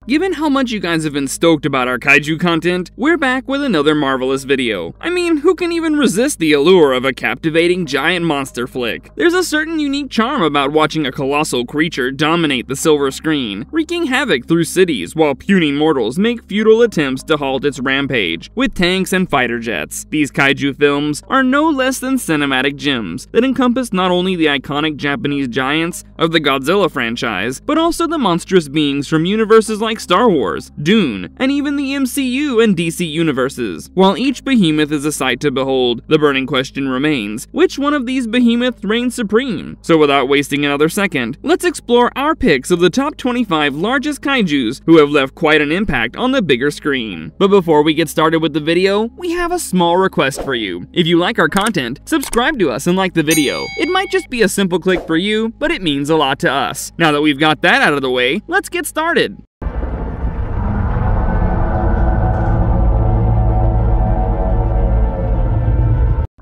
Given how much you guys have been stoked about our kaiju content, we're back with another marvelous video. I mean, who can even resist the allure of a captivating giant monster flick? There's a certain unique charm about watching a colossal creature dominate the silver screen, wreaking havoc through cities while puny mortals make futile attempts to halt its rampage with tanks and fighter jets. These kaiju films are no less than cinematic gems that encompass not only the iconic Japanese giants of the Godzilla franchise, but also the monstrous beings from universes like Star Wars, Dune, and even the MCU and DC universes. While each behemoth is a sight to behold, the burning question remains, which one of these behemoths reigns supreme? So without wasting another second, let's explore our picks of the top 25 largest kaijus who have left quite an impact on the bigger screen. But before we get started with the video, we have a small request for you. If you like our content, subscribe to us and like the video. It might just be a simple click for you, but it means a lot to us. Now that we've got that out of the way, let's get started.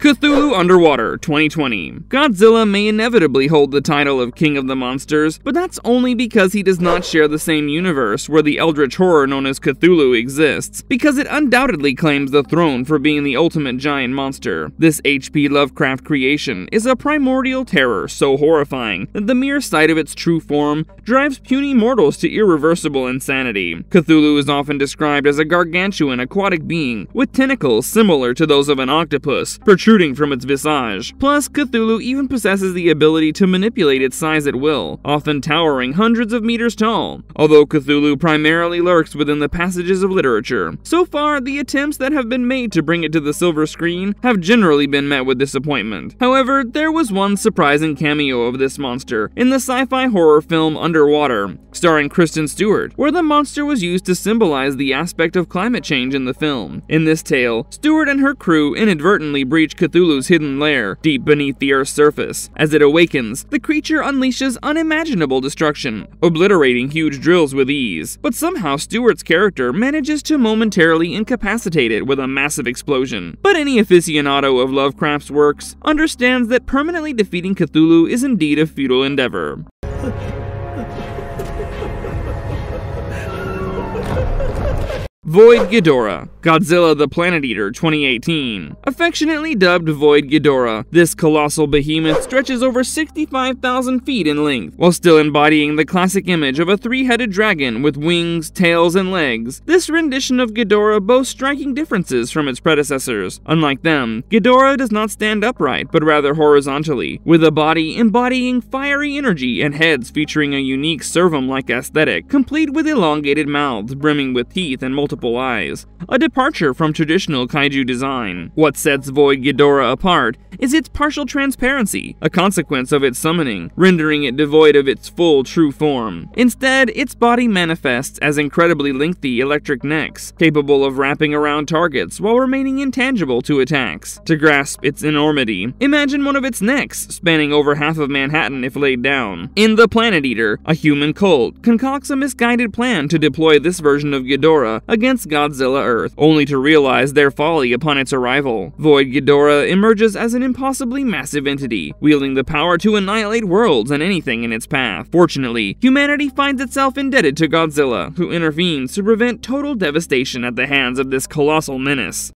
Cthulhu Underwater 2020. Godzilla may inevitably hold the title of King of the Monsters, but that's only because he does not share the same universe where the eldritch horror known as Cthulhu exists, because it undoubtedly claims the throne for being the ultimate giant monster. This H.P. Lovecraft creation is a primordial terror so horrifying that the mere sight of its true form drives puny mortals to irreversible insanity. Cthulhu is often described as a gargantuan aquatic being with tentacles similar to those of an octopus, protruding from its visage. Plus, Cthulhu even possesses the ability to manipulate its size at will, often towering hundreds of meters tall. Although Cthulhu primarily lurks within the passages of literature, so far the attempts that have been made to bring it to the silver screen have generally been met with disappointment. However, there was one surprising cameo of this monster in the sci-fi horror film Underwater, starring Kristen Stewart, where the monster was used to symbolize the aspect of climate change in the film. In this tale, Stewart and her crew inadvertently breach Cthulhu's hidden lair deep beneath the Earth's surface. As it awakens, the creature unleashes unimaginable destruction, obliterating huge drills with ease. But somehow Stewart's character manages to momentarily incapacitate it with a massive explosion. But any aficionado of Lovecraft's works understands that permanently defeating Cthulhu is indeed a futile endeavor. Void Ghidorah, Godzilla the Planet Eater 2018. Affectionately dubbed Void Ghidorah, this colossal behemoth stretches over 65,000 feet in length, while still embodying the classic image of a three-headed dragon with wings, tails, and legs. This rendition of Ghidorah boasts striking differences from its predecessors. Unlike them, Ghidorah does not stand upright, but rather horizontally, with a body embodying fiery energy and heads featuring a unique servum-like aesthetic, complete with elongated mouths brimming with teeth and multiple eyes, a departure from traditional kaiju design. What sets Void Ghidorah apart is its partial transparency, a consequence of its summoning, rendering it devoid of its full true form. Instead, its body manifests as incredibly lengthy electric necks, capable of wrapping around targets while remaining intangible to attacks. To grasp its enormity, imagine one of its necks spanning over half of Manhattan if laid down. In The Planet Eater, a human cult concocts a misguided plan to deploy this version of Ghidorah against Godzilla Earth, only to realize their folly upon its arrival. Void Ghidorah emerges as an impossibly massive entity, wielding the power to annihilate worlds and anything in its path. Fortunately, humanity finds itself indebted to Godzilla, who intervenes to prevent total devastation at the hands of this colossal menace.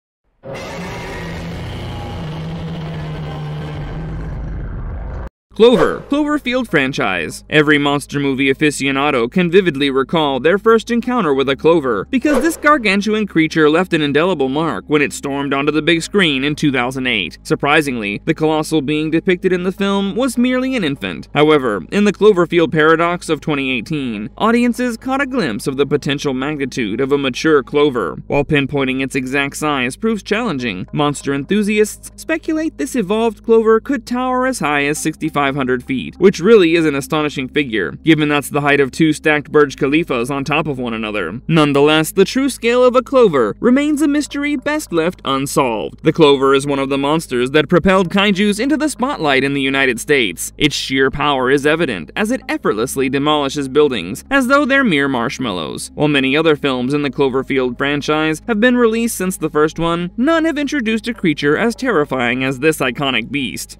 Cloverfield franchise. Every monster movie aficionado can vividly recall their first encounter with a clover, because this gargantuan creature left an indelible mark when it stormed onto the big screen in 2008. Surprisingly, the colossal being depicted in the film was merely an infant. However, in the Cloverfield paradox of 2018, audiences caught a glimpse of the potential magnitude of a mature clover. While pinpointing its exact size proves challenging, monster enthusiasts speculate this evolved clover could tower as high as 65 500 feet, which really is an astonishing figure, given that's the height of two stacked Burj Khalifas on top of one another. Nonetheless, the true scale of a clover remains a mystery best left unsolved. The clover is one of the monsters that propelled kaijus into the spotlight in the United States. Its sheer power is evident, as it effortlessly demolishes buildings as though they're mere marshmallows. While many other films in the Cloverfield franchise have been released since the first one, none have introduced a creature as terrifying as this iconic beast.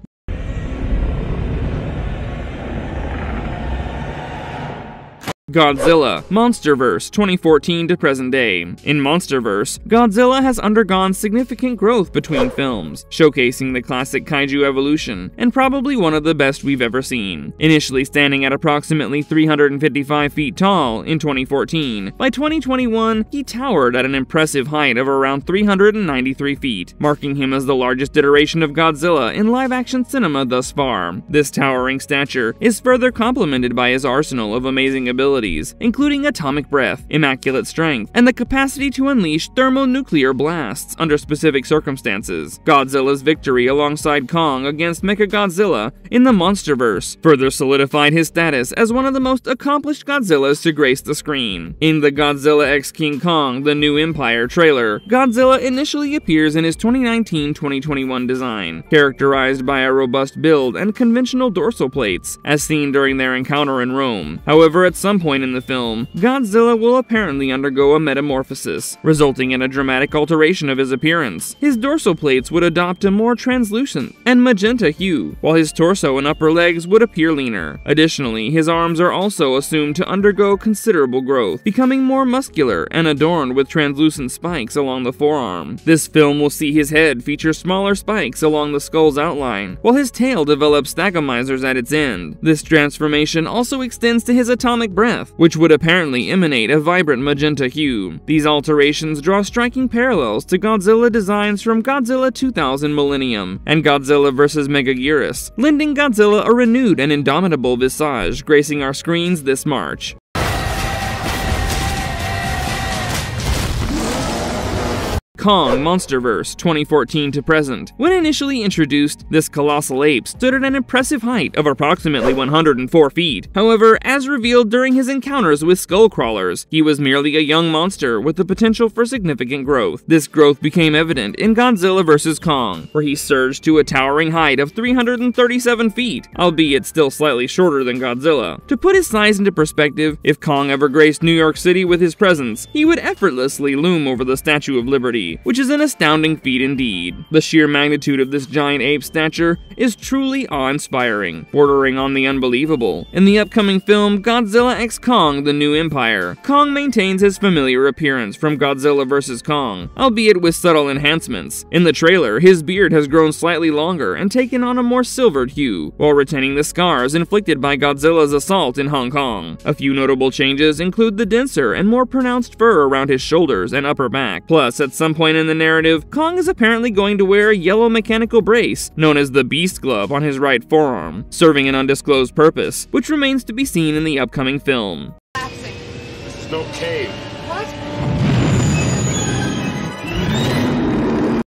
Godzilla, Monsterverse, 2014 to present day. In Monsterverse, Godzilla has undergone significant growth between films, showcasing the classic kaiju evolution, and probably one of the best we've ever seen. Initially standing at approximately 355 feet tall in 2014, by 2021, he towered at an impressive height of around 393 feet, marking him as the largest iteration of Godzilla in live-action cinema thus far. This towering stature is further complemented by his arsenal of amazing abilities, including atomic breath, immaculate strength, and the capacity to unleash thermonuclear blasts under specific circumstances. Godzilla's victory alongside Kong against Mechagodzilla in the Monsterverse further solidified his status as one of the most accomplished Godzillas to grace the screen. In the Godzilla x King Kong: The New Empire trailer, Godzilla initially appears in his 2019-2021 design, characterized by a robust build and conventional dorsal plates, as seen during their encounter in Rome. However, at some point in the film, Godzilla will apparently undergo a metamorphosis, resulting in a dramatic alteration of his appearance. His dorsal plates would adopt a more translucent and magenta hue, while his torso and upper legs would appear leaner. Additionally, his arms are also assumed to undergo considerable growth, becoming more muscular and adorned with translucent spikes along the forearm. This film will see his head feature smaller spikes along the skull's outline, while his tail develops stegomizers at its end. This transformation also extends to his atomic breath, which would apparently emanate a vibrant magenta hue. These alterations draw striking parallels to Godzilla designs from Godzilla 2000 Millennium and Godzilla vs. Megaguirus, lending Godzilla a renewed and indomitable visage, gracing our screens this March. Kong Monsterverse, 2014 to present. When initially introduced, this colossal ape stood at an impressive height of approximately 104 feet. However, as revealed during his encounters with skull crawlers, he was merely a young monster with the potential for significant growth. This growth became evident in Godzilla vs. Kong, where he surged to a towering height of 337 feet, albeit still slightly shorter than Godzilla. To put his size into perspective, if Kong ever graced New York City with his presence, he would effortlessly loom over the Statue of Liberty, which is an astounding feat indeed. The sheer magnitude of this giant ape's stature is truly awe-inspiring, bordering on the unbelievable. In the upcoming film Godzilla x Kong: The New Empire, Kong maintains his familiar appearance from Godzilla vs. Kong, albeit with subtle enhancements. In the trailer, his beard has grown slightly longer and taken on a more silvered hue, while retaining the scars inflicted by Godzilla's assault in Hong Kong. A few notable changes include the denser and more pronounced fur around his shoulders and upper back. Plus, at some point in the narrative, Kong is apparently going to wear a yellow mechanical brace, known as the Beast Glove, on his right forearm, serving an undisclosed purpose, which remains to be seen in the upcoming film. This is no cave. What?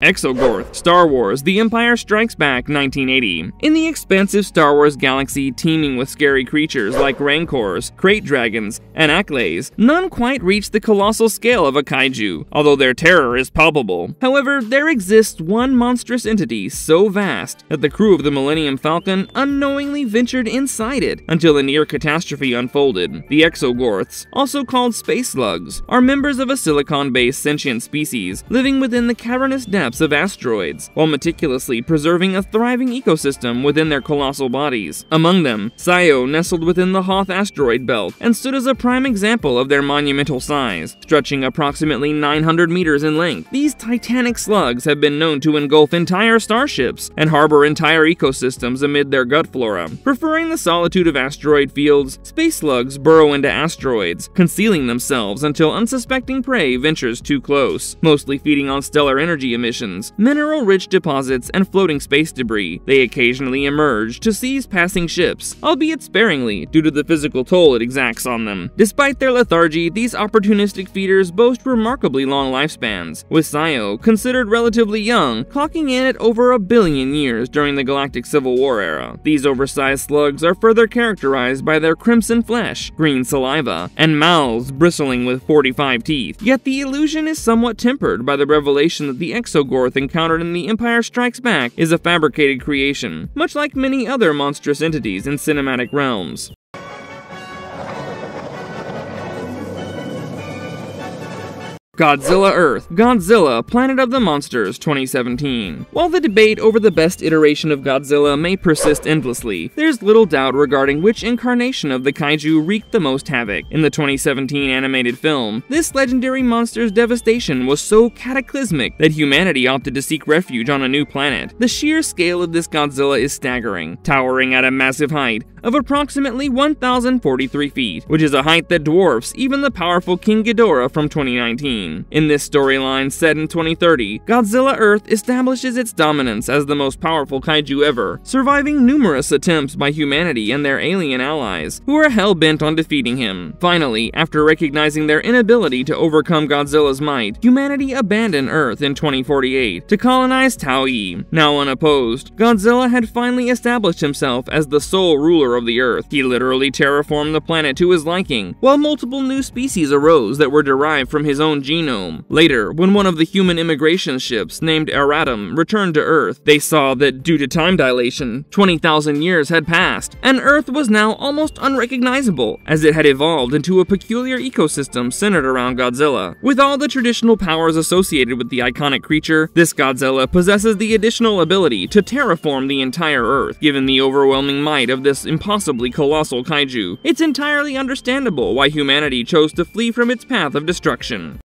Exogorth, Star Wars: The Empire Strikes Back, 1980. In the expansive Star Wars galaxy teeming with scary creatures like rancors, krayt dragons, and acklays, none quite reach the colossal scale of a kaiju, although their terror is palpable. However, there exists one monstrous entity so vast that the crew of the Millennium Falcon unknowingly ventured inside it until a near catastrophe unfolded. The Exogorths, also called space slugs, are members of a silicon-based sentient species living within the cavernous depths of asteroids, while meticulously preserving a thriving ecosystem within their colossal bodies. Among them, Sayo nestled within the Hoth asteroid belt and stood as a prime example of their monumental size, stretching approximately 900 meters in length. These titanic slugs have been known to engulf entire starships and harbor entire ecosystems amid their gut flora. Preferring the solitude of asteroid fields, space slugs burrow into asteroids, concealing themselves until unsuspecting prey ventures too close, mostly feeding on stellar energy emissions, mineral-rich deposits, and floating space debris. They occasionally emerge to seize passing ships, albeit sparingly due to the physical toll it exacts on them. Despite their lethargy, these opportunistic feeders boast remarkably long lifespans, with Sayo considered relatively young, clocking in at over 1 billion years during the Galactic Civil War era. These oversized slugs are further characterized by their crimson flesh, green saliva, and mouths bristling with 45 teeth. Yet the illusion is somewhat tempered by the revelation that the Exogorth encountered in The Empire Strikes Back is a fabricated creation, much like many other monstrous entities in cinematic realms. Godzilla Earth, Godzilla, Planet of the Monsters, 2017. While the debate over the best iteration of Godzilla may persist endlessly, there's little doubt regarding which incarnation of the kaiju wreaked the most havoc. In the 2017 animated film, this legendary monster's devastation was so cataclysmic that humanity opted to seek refuge on a new planet. The sheer scale of this Godzilla is staggering, towering at a massive height of approximately 1,043 feet, which is a height that dwarfs even the powerful King Ghidorah from 2019. In this storyline set in 2030, Godzilla Earth establishes its dominance as the most powerful kaiju ever, surviving numerous attempts by humanity and their alien allies, who are hell-bent on defeating him. Finally, after recognizing their inability to overcome Godzilla's might, humanity abandoned Earth in 2048 to colonize Tao-E. Now unopposed, Godzilla had finally established himself as the sole ruler of the Earth. He literally terraformed the planet to his liking, while multiple new species arose that were derived from his own genome. Later, when one of the human immigration ships named Eratum returned to Earth, they saw that due to time dilation, 20,000 years had passed, and Earth was now almost unrecognizable, as it had evolved into a peculiar ecosystem centered around Godzilla. With all the traditional powers associated with the iconic creature, this Godzilla possesses the additional ability to terraform the entire Earth. Given the overwhelming might of this impossibly colossal kaiju, it's entirely understandable why humanity chose to flee from its path of destruction.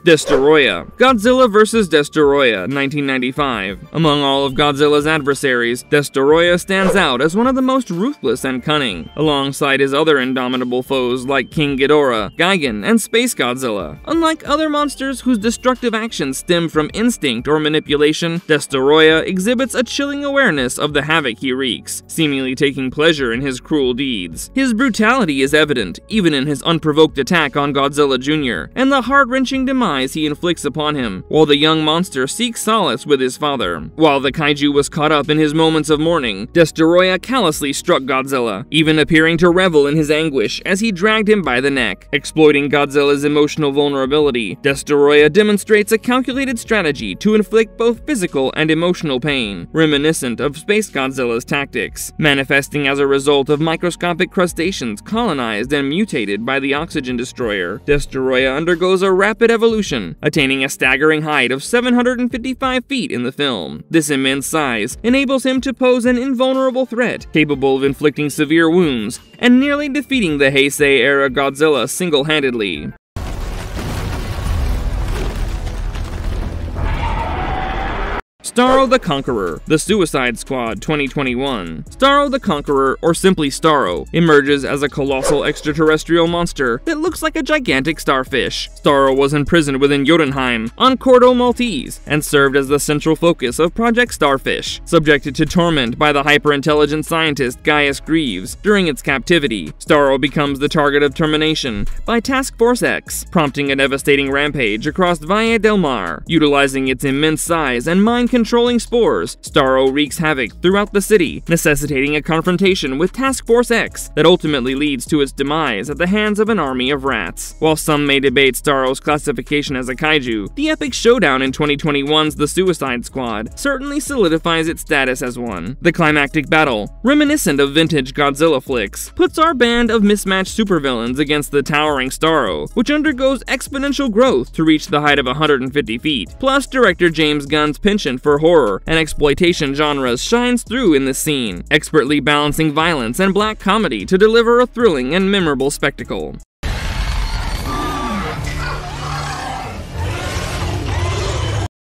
Destoroyah. Godzilla vs. Destoroyah, 1995. Among all of Godzilla's adversaries, Destoroyah stands out as one of the most ruthless and cunning, alongside his other indomitable foes like King Ghidorah, Gigan, and Space Godzilla. Unlike other monsters whose destructive actions stem from instinct or manipulation, Destoroyah exhibits a chilling awareness of the havoc he wreaks, seemingly taking pleasure in his cruel deeds. His brutality is evident, even in his unprovoked attack on Godzilla Jr., and the heart-wrenching demise he inflicts upon him, while the young monster seeks solace with his father. While the kaiju was caught up in his moments of mourning, Destoroyah callously struck Godzilla, even appearing to revel in his anguish as he dragged him by the neck. Exploiting Godzilla's emotional vulnerability, Destoroyah demonstrates a calculated strategy to inflict both physical and emotional pain, reminiscent of Space Godzilla's tactics, manifesting as a result of microscopic crustaceans colonized and mutated by the oxygen destroyer. Destoroyah undergoes a rapid evolution, attaining a staggering height of 755 feet in the film. This immense size enables him to pose an invulnerable threat, capable of inflicting severe wounds, and nearly defeating the Heisei-era Godzilla single-handedly. Starro the Conqueror, The Suicide Squad, 2021. Starro the Conqueror, or simply Starro, emerges as a colossal extraterrestrial monster that looks like a gigantic starfish. Starro was imprisoned within Jotunheim on Cordo Maltese and served as the central focus of Project Starfish, subjected to torment by the hyper-intelligent scientist Gaius Greaves. During its captivity, Starro becomes the target of termination by Task Force X, prompting a devastating rampage across Valle del Mar. Utilizing its immense size and mind-controlling spores, Starro wreaks havoc throughout the city, necessitating a confrontation with Task Force X that ultimately leads to its demise at the hands of an army of rats. While some may debate Starro's classification as a kaiju, the epic showdown in 2021's The Suicide Squad certainly solidifies its status as one. The climactic battle, reminiscent of vintage Godzilla flicks, puts our band of mismatched supervillains against the towering Starro, which undergoes exponential growth to reach the height of 150 feet. Plus, director James Gunn's penchant for horror and exploitation genres shines through in this scene, expertly balancing violence and black comedy to deliver a thrilling and memorable spectacle.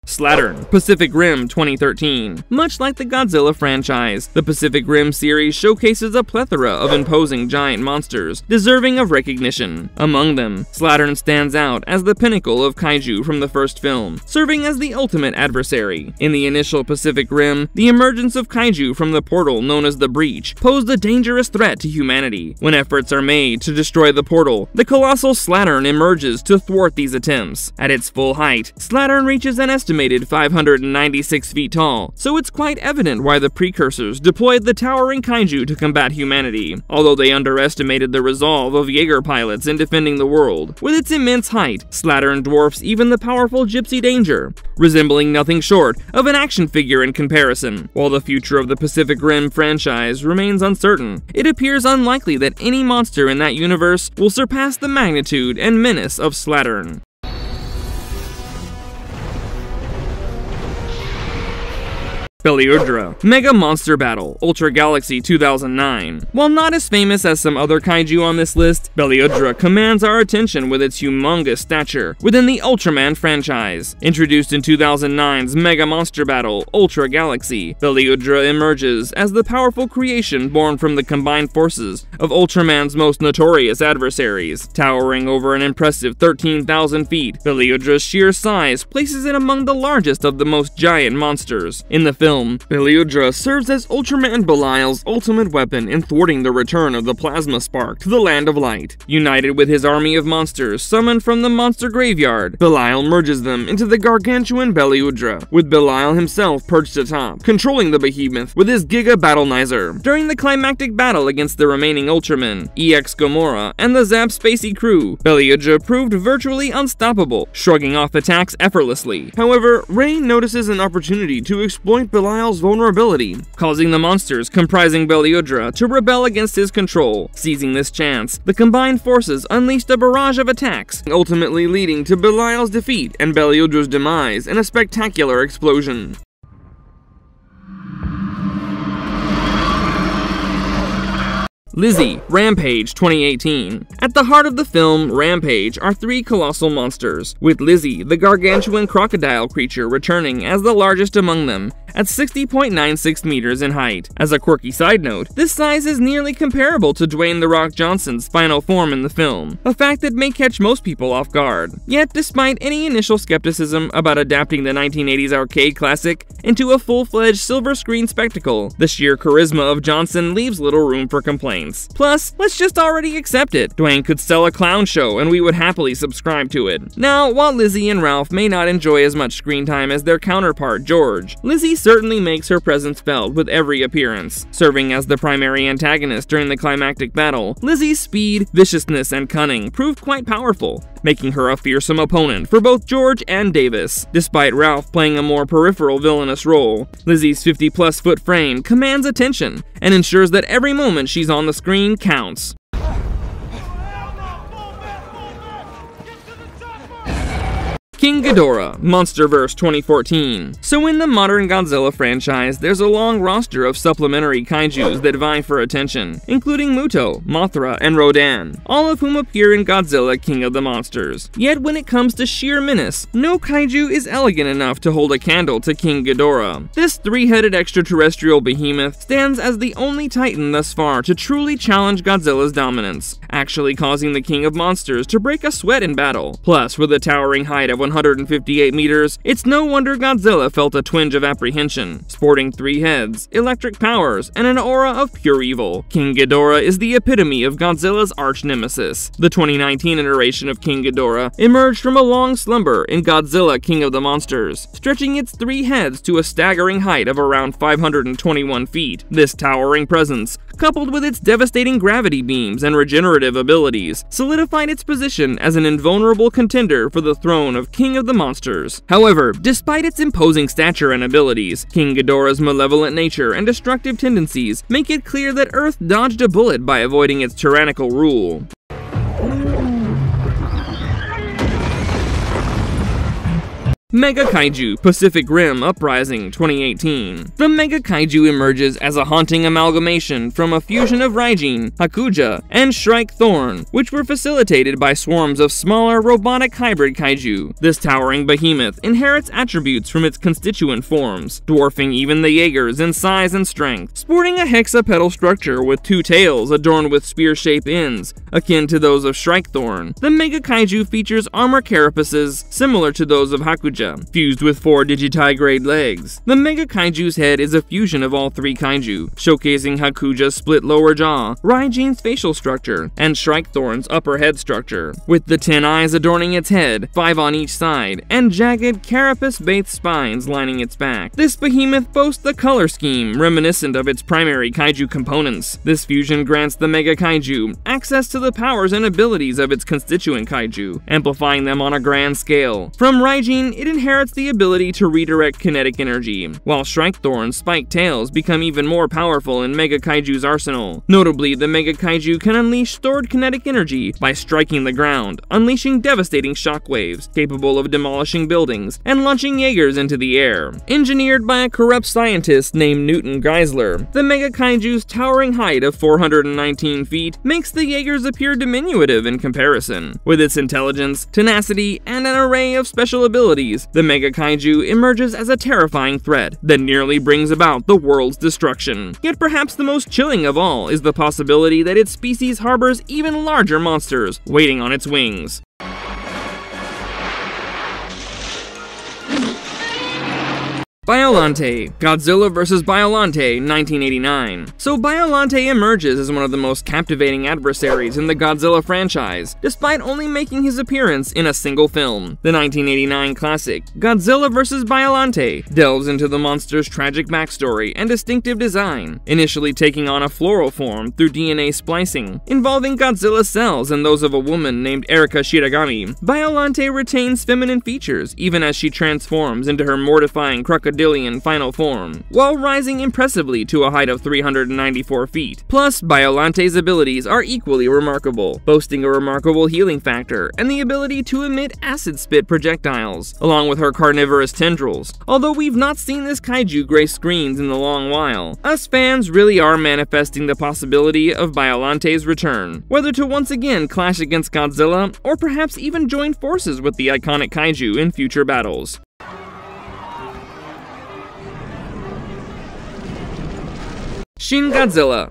Slattern, Pacific Rim 2013. Much like the Godzilla franchise, the Pacific Rim series showcases a plethora of imposing giant monsters deserving of recognition. Among them, Slattern stands out as the pinnacle of kaiju from the first film, serving as the ultimate adversary. In the initial Pacific Rim, the emergence of kaiju from the portal known as the Breach posed a dangerous threat to humanity. When efforts are made to destroy the portal, the colossal Slattern emerges to thwart these attempts. At its full height, Slattern reaches an estimated estimated 596 feet tall, so it's quite evident why the precursors deployed the towering kaiju to combat humanity, although they underestimated the resolve of Jaeger pilots in defending the world. With its immense height, Slattern dwarfs even the powerful Gypsy Danger, resembling nothing short of an action figure in comparison. While the future of the Pacific Rim franchise remains uncertain, it appears unlikely that any monster in that universe will surpass the magnitude and menace of Slattern. Beliudra Mega Monster Battle Ultra Galaxy 2009. While not as famous as some other kaiju on this list, Beliudra commands our attention with its humongous stature within the Ultraman franchise. Introduced in 2009's Mega Monster Battle Ultra Galaxy, Beliudra emerges as the powerful creation born from the combined forces of Ultraman's most notorious adversaries. Towering over an impressive 13,000 feet, Beliudra's sheer size places it among the largest of the most giant monsters. In the film, Beliudra serves as Ultraman Belial's ultimate weapon in thwarting the return of the Plasma Spark to the Land of Light. United with his army of monsters summoned from the monster graveyard, Belial merges them into the gargantuan Beliudra, with Belial himself perched atop, controlling the behemoth with his Giga Battlenizer. During the climactic battle against the remaining Ultramen, EX Gamora, and the Zap Spacey crew, Beliudra proved virtually unstoppable, shrugging off attacks effortlessly. However, Rey notices an opportunity to exploit Belial's vulnerability, causing the monsters comprising Beliudra to rebel against his control. Seizing this chance, the combined forces unleashed a barrage of attacks, ultimately leading to Belial's defeat and Beliudra's demise in a spectacular explosion. Lizzie, Rampage 2018. At the heart of the film Rampage are three colossal monsters, with Lizzie, the gargantuan crocodile creature, returning as the largest among them, at 60.96 meters in height. As a quirky side note, this size is nearly comparable to Dwayne "The Rock" Johnson's final form in the film, a fact that may catch most people off guard. Yet, despite any initial skepticism about adapting the 1980s arcade classic into a full-fledged silver screen spectacle, the sheer charisma of Johnson leaves little room for complaints. Plus, let's just already accept it. Dwayne could sell a clown show and we would happily subscribe to it. Now, while Lizzie and Ralph may not enjoy as much screen time as their counterpart George, Lizzie certainly makes her presence felt with every appearance. Serving as the primary antagonist during the climactic battle, Lizzie's speed, viciousness, and cunning proved quite powerful, making her a fearsome opponent for both George and Davis. Despite Ralph playing a more peripheral villainous role, Lizzie's 50-plus foot frame commands attention and ensures that every moment she's on the screen counts. King Ghidorah, Monsterverse 2014. So in the modern Godzilla franchise, there's a long roster of supplementary kaijus that vie for attention, including Muto, Mothra, and Rodan, all of whom appear in Godzilla King of the Monsters. Yet when it comes to sheer menace, no kaiju is elegant enough to hold a candle to King Ghidorah. This three-headed extraterrestrial behemoth stands as the only titan thus far to truly challenge Godzilla's dominance, actually causing the King of Monsters to break a sweat in battle. Plus, with a towering height of 158 meters, it's no wonder Godzilla felt a twinge of apprehension. Sporting 3 heads, electric powers, and an aura of pure evil, King Ghidorah is the epitome of Godzilla's arch-nemesis. The 2019 iteration of King Ghidorah emerged from a long slumber in Godzilla King of the Monsters, stretching its 3 heads to a staggering height of around 521 feet. This towering presence, coupled with its devastating gravity beams and regenerative abilities, solidified its position as an invulnerable contender for the throne of King of the Monsters. However, despite its imposing stature and abilities, King Ghidorah's malevolent nature and destructive tendencies make it clear that Earth dodged a bullet by avoiding its tyrannical rule. Mega Kaiju Pacific Rim Uprising 2018. The Mega Kaiju emerges as a haunting amalgamation from a fusion of Raijin, Hakuja, and Shrike Thorn, which were facilitated by swarms of smaller robotic hybrid kaiju. This towering behemoth inherits attributes from its constituent forms, dwarfing even the Jaegers in size and strength. Sporting a hexapedal structure with 2 tails adorned with spear-shaped ends, akin to those of Shrike Thorn, the Mega Kaiju features armor carapaces similar to those of Hakuja fascia, fused with 4 digitigrade legs. The Mega Kaiju's head is a fusion of all 3 kaiju, showcasing Hakuja's split lower jaw, Raijine's facial structure, and Shrike-Thorn's upper head structure, with the 10 eyes adorning its head, 5 on each side, and jagged carapace-bathed spines lining its back. This behemoth boasts a color scheme reminiscent of its primary kaiju components. This fusion grants the Mega Kaiju access to the powers and abilities of its constituent kaiju, amplifying them on a grand scale. From Raijin, it inherits the ability to redirect kinetic energy, while Shrike-Thorn's spiked tails become even more powerful in Mega Kaiju's arsenal. Notably, the Mega Kaiju can unleash stored kinetic energy by striking the ground, unleashing devastating shockwaves capable of demolishing buildings and launching Jaegers into the air. Engineered by a corrupt scientist named Newton Geisler, the Mega Kaiju's towering height of 419 feet makes the Jaegers appear diminutive in comparison. With its intelligence, tenacity, and an array of special abilities, the Mega Kaiju emerges as a terrifying threat that nearly brings about the world's destruction. Yet perhaps the most chilling of all is the possibility that its species harbors even larger monsters waiting on its wings. Biollante, Godzilla vs. Biollante, 1989. So Biollante emerges as one of the most captivating adversaries in the Godzilla franchise, despite only making his appearance in a single film. The 1989 classic, Godzilla vs. Biollante, delves into the monster's tragic backstory and distinctive design, initially taking on a floral form through DNA splicing, involving Godzilla's cells and those of a woman named Erika Shiragami. Biollante retains feminine features even as she transforms into her mortifying crocodilian final form, while rising impressively to a height of 394 feet. Plus, Biollante's abilities are equally remarkable, boasting a remarkable healing factor and the ability to emit acid spit projectiles, along with her carnivorous tendrils. Although we've not seen this kaiju grace screens in a long while, us fans really are manifesting the possibility of Biollante's return, whether to once again clash against Godzilla, or perhaps even join forces with the iconic kaiju in future battles. Shin Godzilla,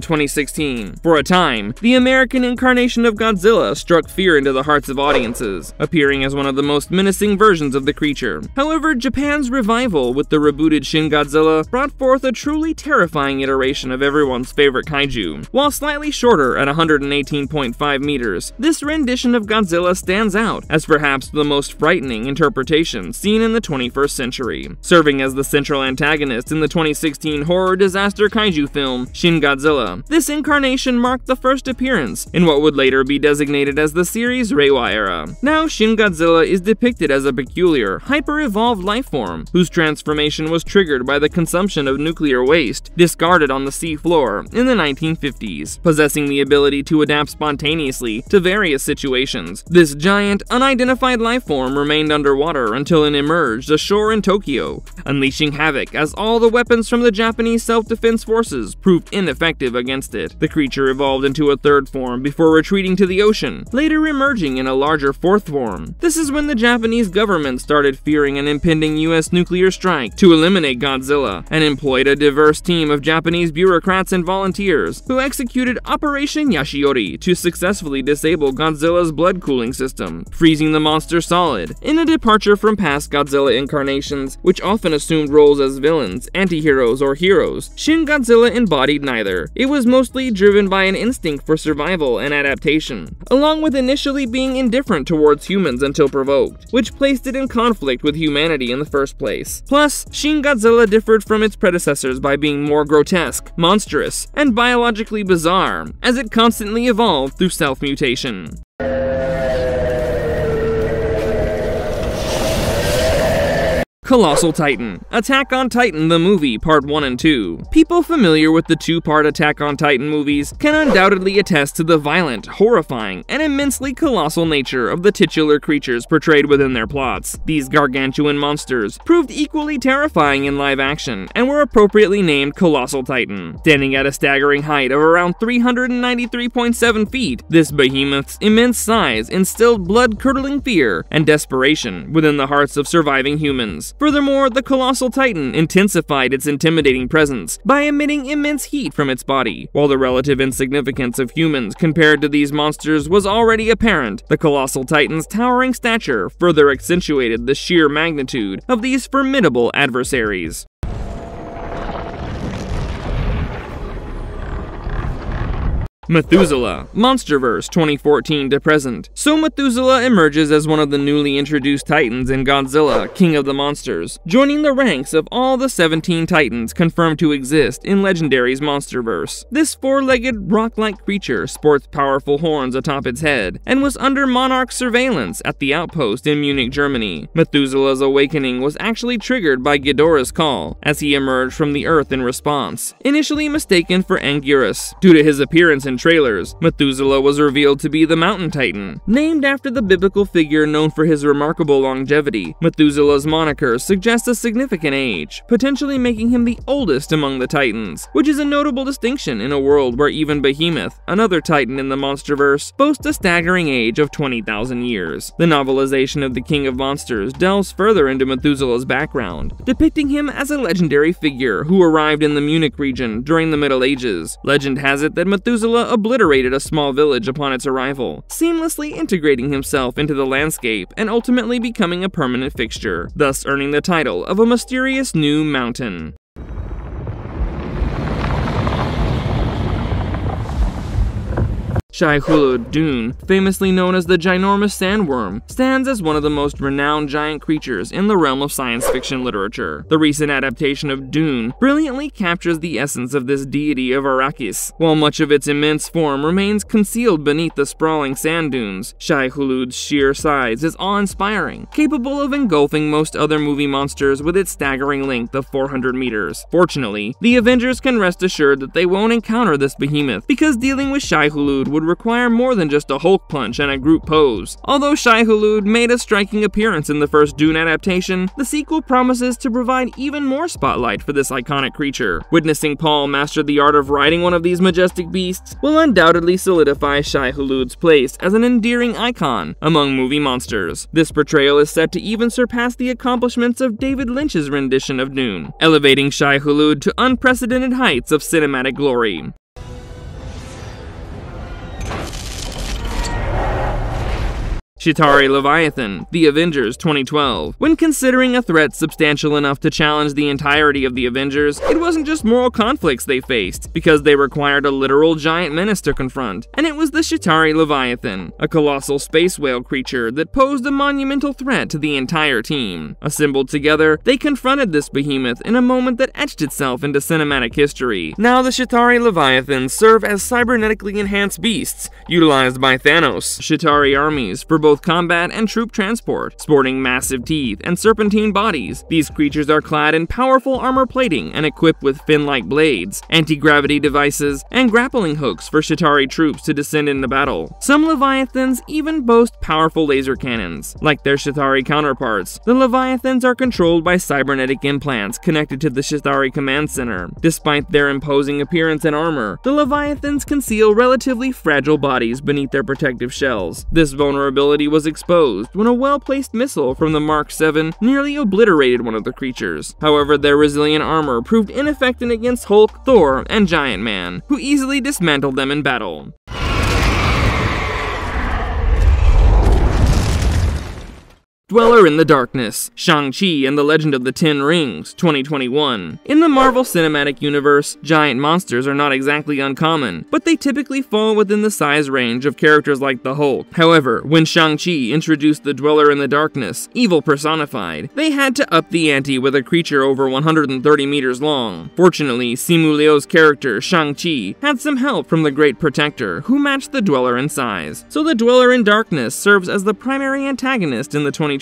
2016. For a time, the American incarnation of Godzilla struck fear into the hearts of audiences, appearing as one of the most menacing versions of the creature. However, Japan's revival with the rebooted Shin Godzilla brought forth a truly terrifying iteration of everyone's favorite kaiju. While slightly shorter at 118.5 meters, this rendition of Godzilla stands out as perhaps the most frightening interpretation seen in the 21st century, serving as the central antagonist in the 2016 horror disaster kaiju film Shin Godzilla. This incarnation marked the first appearance in what would later be designated as the series' Reiwa era. Now, Shin Godzilla is depicted as a peculiar, hyper-evolved life form whose transformation was triggered by the consumption of nuclear waste discarded on the sea floor in the 1950s. Possessing the ability to adapt spontaneously to various situations, this giant, unidentified life form remained underwater until it emerged ashore in Tokyo, unleashing havoc as all the weapons from the Japanese self-defense forces proved ineffective against it. The creature evolved into a third form before retreating to the ocean, later emerging in a larger fourth form. This is when the Japanese government started fearing an impending US nuclear strike to eliminate Godzilla, and employed a diverse team of Japanese bureaucrats and volunteers who executed Operation Yashiori to successfully disable Godzilla's blood cooling system, freezing the monster solid. In a departure from past Godzilla incarnations, which often assumed roles as villains, anti-heroes, or heroes, Shin Godzilla embodied neither. It was mostly driven by an instinct for survival and adaptation, along with initially being indifferent towards humans until provoked, which placed it in conflict with humanity in the first place. Plus, Shin Godzilla differed from its predecessors by being more grotesque, monstrous, and biologically bizarre, as it constantly evolved through self-mutation. Colossal Titan, Attack on Titan the movie Part 1 and 2. People familiar with the two-part Attack on Titan movies can undoubtedly attest to the violent, horrifying, and immensely colossal nature of the titular creatures portrayed within their plots. These gargantuan monsters proved equally terrifying in live action and were appropriately named Colossal Titan. Standing at a staggering height of around 393.7 feet, this behemoth's immense size instilled blood-curdling fear and desperation within the hearts of surviving humans. Furthermore, the colossal titan intensified its intimidating presence by emitting immense heat from its body. While the relative insignificance of humans compared to these monsters was already apparent, the colossal titan's towering stature further accentuated the sheer magnitude of these formidable adversaries. Methuselah, Monsterverse 2014 to present. So Methuselah emerges as one of the newly introduced titans in Godzilla, King of the Monsters, joining the ranks of all the 17 titans confirmed to exist in Legendary's Monsterverse. This four-legged, rock-like creature sports powerful horns atop its head, and was under Monarch's surveillance at the outpost in Munich, Germany. Methuselah's awakening was actually triggered by Ghidorah's call, as he emerged from the Earth in response. Initially mistaken for Anguirus, due to his appearance in trailers, Methuselah was revealed to be the Mountain Titan. Named after the biblical figure known for his remarkable longevity, Methuselah's moniker suggests a significant age, potentially making him the oldest among the Titans, which is a notable distinction in a world where even Behemoth, another Titan in the Monsterverse, boasts a staggering age of 20,000 years. The novelization of the King of Monsters delves further into Methuselah's background, depicting him as a legendary figure who arrived in the Munich region during the Middle Ages. Legend has it that Methuselah obliterated a small village upon its arrival, seamlessly integrating himself into the landscape and ultimately becoming a permanent fixture, thus earning the title of a mysterious new mountain. Shai-Hulud Dune, famously known as the ginormous sandworm, stands as one of the most renowned giant creatures in the realm of science fiction literature. The recent adaptation of Dune brilliantly captures the essence of this deity of Arrakis. While much of its immense form remains concealed beneath the sprawling sand dunes, Shai-Hulud's sheer size is awe-inspiring, capable of engulfing most other movie monsters with its staggering length of 400 meters. Fortunately, the Avengers can rest assured that they won't encounter this behemoth, because dealing with Shai-Hulud would require more than just a Hulk punch and a group pose. Although Shai-Hulud made a striking appearance in the first Dune adaptation, the sequel promises to provide even more spotlight for this iconic creature. Witnessing Paul master the art of riding one of these majestic beasts will undoubtedly solidify Shai-Hulud's place as an endearing icon among movie monsters. This portrayal is set to even surpass the accomplishments of David Lynch's rendition of Dune, elevating Shai-Hulud to unprecedented heights of cinematic glory. Chitauri Leviathan, The Avengers 2012. When considering a threat substantial enough to challenge the entirety of the Avengers, it wasn't just moral conflicts they faced, because they required a literal giant menace to confront, and it was the Chitauri Leviathan, a colossal space whale creature that posed a monumental threat to the entire team. Assembled together, they confronted this behemoth in a moment that etched itself into cinematic history. Now the Chitauri Leviathans serve as cybernetically enhanced beasts, utilized by Thanos' Chitauri armies for both combat and troop transport. Sporting massive teeth and serpentine bodies, these creatures are clad in powerful armor plating and equipped with fin-like blades, anti-gravity devices, and grappling hooks for Chitauri troops to descend into battle. Some Leviathans even boast powerful laser cannons. Like their Chitauri counterparts, the Leviathans are controlled by cybernetic implants connected to the Chitauri Command Center. Despite their imposing appearance and armor, the Leviathans conceal relatively fragile bodies beneath their protective shells. This vulnerability was exposed when a well-placed missile from the Mark VII nearly obliterated one of the creatures. However, their resilient armor proved ineffective against Hulk, Thor, and Giant Man, who easily dismantled them in battle. Dweller in the Darkness, Shang-Chi and the Legend of the Ten Rings, 2021. In the Marvel Cinematic Universe, giant monsters are not exactly uncommon, but they typically fall within the size range of characters like the Hulk. However, when Shang-Chi introduced the Dweller in the Darkness, evil personified, they had to up the ante with a creature over 130 meters long. Fortunately, Simu Liu's character, Shang-Chi, had some help from the Great Protector, who matched the Dweller in size. So the Dweller in Darkness serves as the primary antagonist in the 2021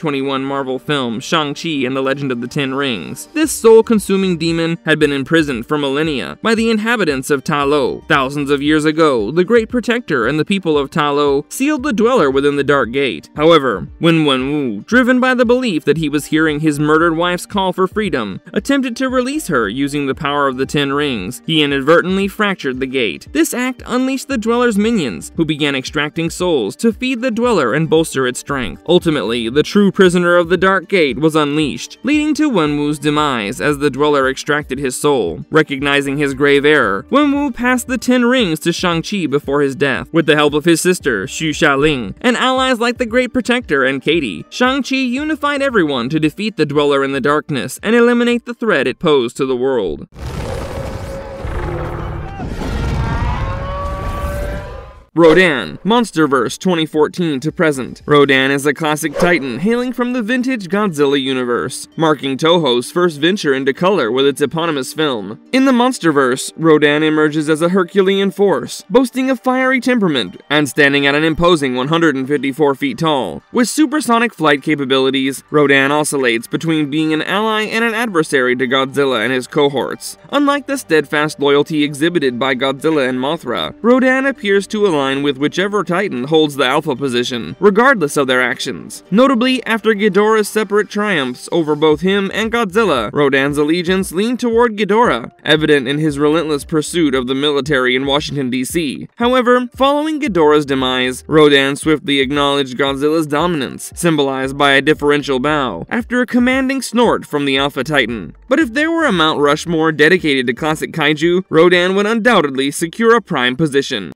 Marvel film Shang-Chi and the Legend of the Ten Rings. This soul-consuming demon had been imprisoned for millennia by the inhabitants of Ta Lo. Thousands of years ago, the Great Protector and the people of Ta Lo sealed the Dweller within the Dark Gate. However, when Wenwu, driven by the belief that he was hearing his murdered wife's call for freedom, attempted to release her using the power of the Ten Rings, he inadvertently fractured the gate. This act unleashed the Dweller's minions, who began extracting souls to feed the Dweller and bolster its strength. Ultimately, the true true prisoner of the Dark Gate was unleashed, leading to Wenwu's demise as the Dweller extracted his soul. Recognizing his grave error, Wenwu passed the 10 rings to Shang-Chi before his death. With the help of his sister, Xu Xialing, and allies like the Great Protector and Katie, Shang-Chi unified everyone to defeat the Dweller in the Darkness and eliminate the threat it posed to the world. Rodan, Monsterverse 2014 to present. Rodan is a classic titan hailing from the vintage Godzilla universe, marking Toho's first venture into color with its eponymous film. In the Monsterverse, Rodan emerges as a Herculean force, boasting a fiery temperament and standing at an imposing 154 feet tall. With supersonic flight capabilities, Rodan oscillates between being an ally and an adversary to Godzilla and his cohorts. Unlike the steadfast loyalty exhibited by Godzilla and Mothra, Rodan appears to align with whichever titan holds the alpha position, regardless of their actions. Notably, after Ghidorah's separate triumphs over both him and Godzilla, Rodan's allegiance leaned toward Ghidorah, evident in his relentless pursuit of the military in Washington, D.C. However, following Ghidorah's demise, Rodan swiftly acknowledged Godzilla's dominance, symbolized by a deferential bow, after a commanding snort from the alpha titan. But if there were a Mount Rushmore dedicated to classic kaiju, Rodan would undoubtedly secure a prime position.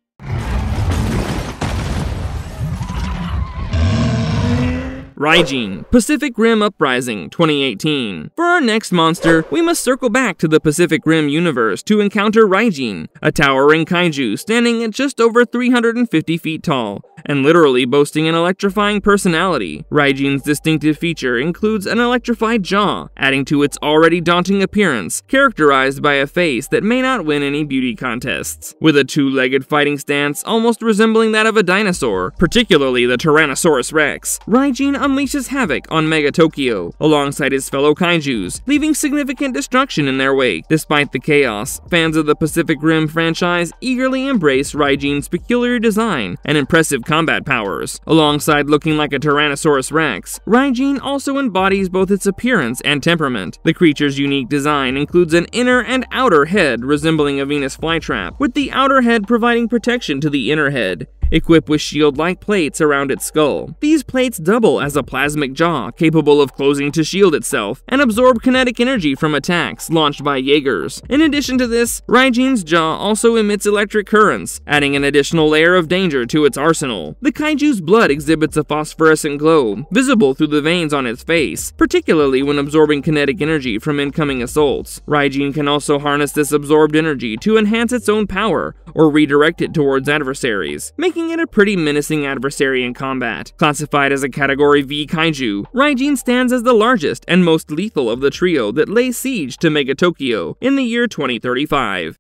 Raijin, Pacific Rim Uprising 2018. For our next monster, we must circle back to the Pacific Rim universe to encounter Raijin, a towering kaiju standing at just over 350 feet tall, and literally boasting an electrifying personality. Raijin's distinctive feature includes an electrified jaw, adding to its already daunting appearance, characterized by a face that may not win any beauty contests. With a two-legged fighting stance almost resembling that of a dinosaur, particularly the Tyrannosaurus Rex, Raijin unleashes havoc on Mega Tokyo, alongside his fellow kaijus, leaving significant destruction in their wake. Despite the chaos, fans of the Pacific Rim franchise eagerly embrace Raijin's peculiar design and impressive combat powers. Alongside looking like a Tyrannosaurus Rex, Raijin also embodies both its appearance and temperament. The creature's unique design includes an inner and outer head resembling a Venus flytrap, with the outer head providing protection to the inner head, equipped with shield-like plates around its skull. These plates double as a plasmic jaw capable of closing to shield itself and absorb kinetic energy from attacks launched by Jaegers. In addition to this, Raijin's jaw also emits electric currents, adding an additional layer of danger to its arsenal. The kaiju's blood exhibits a phosphorescent glow, visible through the veins on its face, particularly when absorbing kinetic energy from incoming assaults. Raijin can also harness this absorbed energy to enhance its own power or redirect it towards adversaries, making it a pretty menacing adversary in combat. Classified as a Category V kaiju, Raijin stands as the largest and most lethal of the trio that lay siege to Mega Tokyo in the year 2035.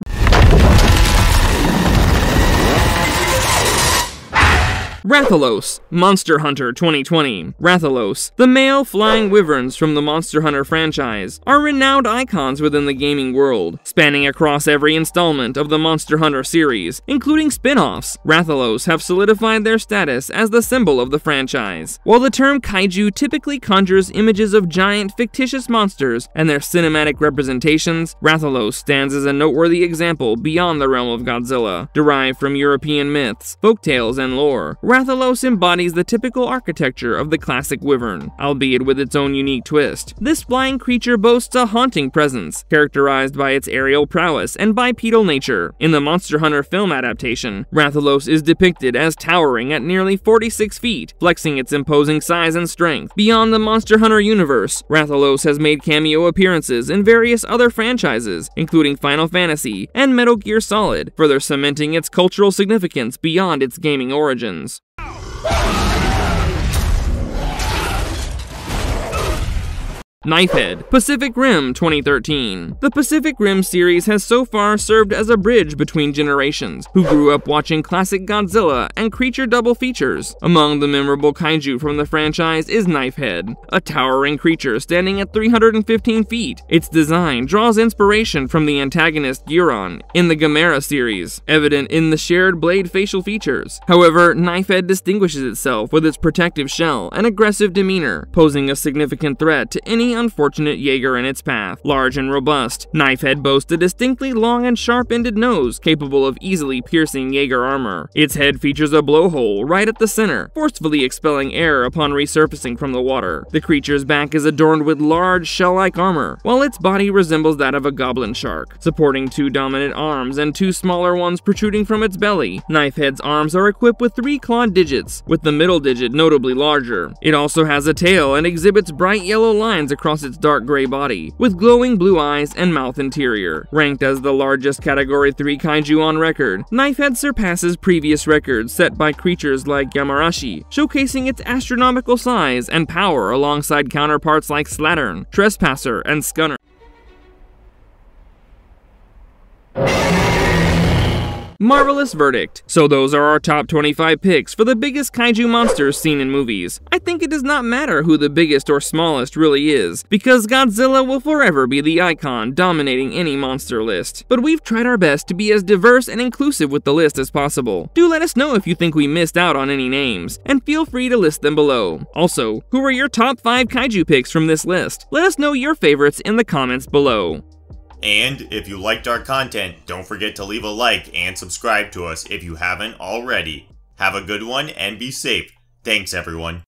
Rathalos, Monster Hunter 2020. Rathalos, the male flying wyverns from the Monster Hunter franchise, are renowned icons within the gaming world, spanning across every installment of the Monster Hunter series, including spin-offs. Rathalos have solidified their status as the symbol of the franchise. While the term kaiju typically conjures images of giant, fictitious monsters and their cinematic representations, Rathalos stands as a noteworthy example beyond the realm of Godzilla. Derived from European myths, folktales, and lore, Rathalos embodies the typical architecture of the classic wyvern, albeit with its own unique twist. This flying creature boasts a haunting presence, characterized by its aerial prowess and bipedal nature. In the Monster Hunter film adaptation, Rathalos is depicted as towering at nearly 46 feet, flexing its imposing size and strength. Beyond the Monster Hunter universe, Rathalos has made cameo appearances in various other franchises, including Final Fantasy and Metal Gear Solid, further cementing its cultural significance beyond its gaming origins. Knifehead, Pacific Rim 2013. The Pacific Rim series has so far served as a bridge between generations who grew up watching classic Godzilla and creature double features. Among the memorable kaiju from the franchise is Knifehead, a towering creature standing at 315 feet. Its design draws inspiration from the antagonist Giron in the Gamera series, evident in the shared blade facial features. However, Knifehead distinguishes itself with its protective shell and aggressive demeanor, posing a significant threat to any any unfortunate Jaeger in its path. Large and robust, Knifehead boasts a distinctly long and sharp-ended nose capable of easily piercing Jaeger armor. Its head features a blowhole right at the center, forcefully expelling air upon resurfacing from the water. The creature's back is adorned with large shell-like armor, while its body resembles that of a goblin shark, supporting 2 dominant arms and 2 smaller ones protruding from its belly. Knifehead's arms are equipped with 3 clawed digits, with the middle digit notably larger. It also has a tail and exhibits bright yellow lines across its dark gray body, with glowing blue eyes and mouth interior. Ranked as the largest Category 3 kaiju on record, Knifehead surpasses previous records set by creatures like Yamarashi, showcasing its astronomical size and power alongside counterparts like Slattern, Trespasser, and Scunner. Marvelous verdict. So those are our top 25 picks for the biggest kaiju monsters seen in movies. I think it does not matter who the biggest or smallest really is, because Godzilla will forever be the icon dominating any monster list. But we've tried our best to be as diverse and inclusive with the list as possible. Do let us know if you think we missed out on any names, and feel free to list them below. Also, who are your top 5 kaiju picks from this list? Let us know your favorites in the comments below. And if you liked our content, don't forget to leave a like and subscribe to us if you haven't already. Have a good one and be safe. Thanks everyone.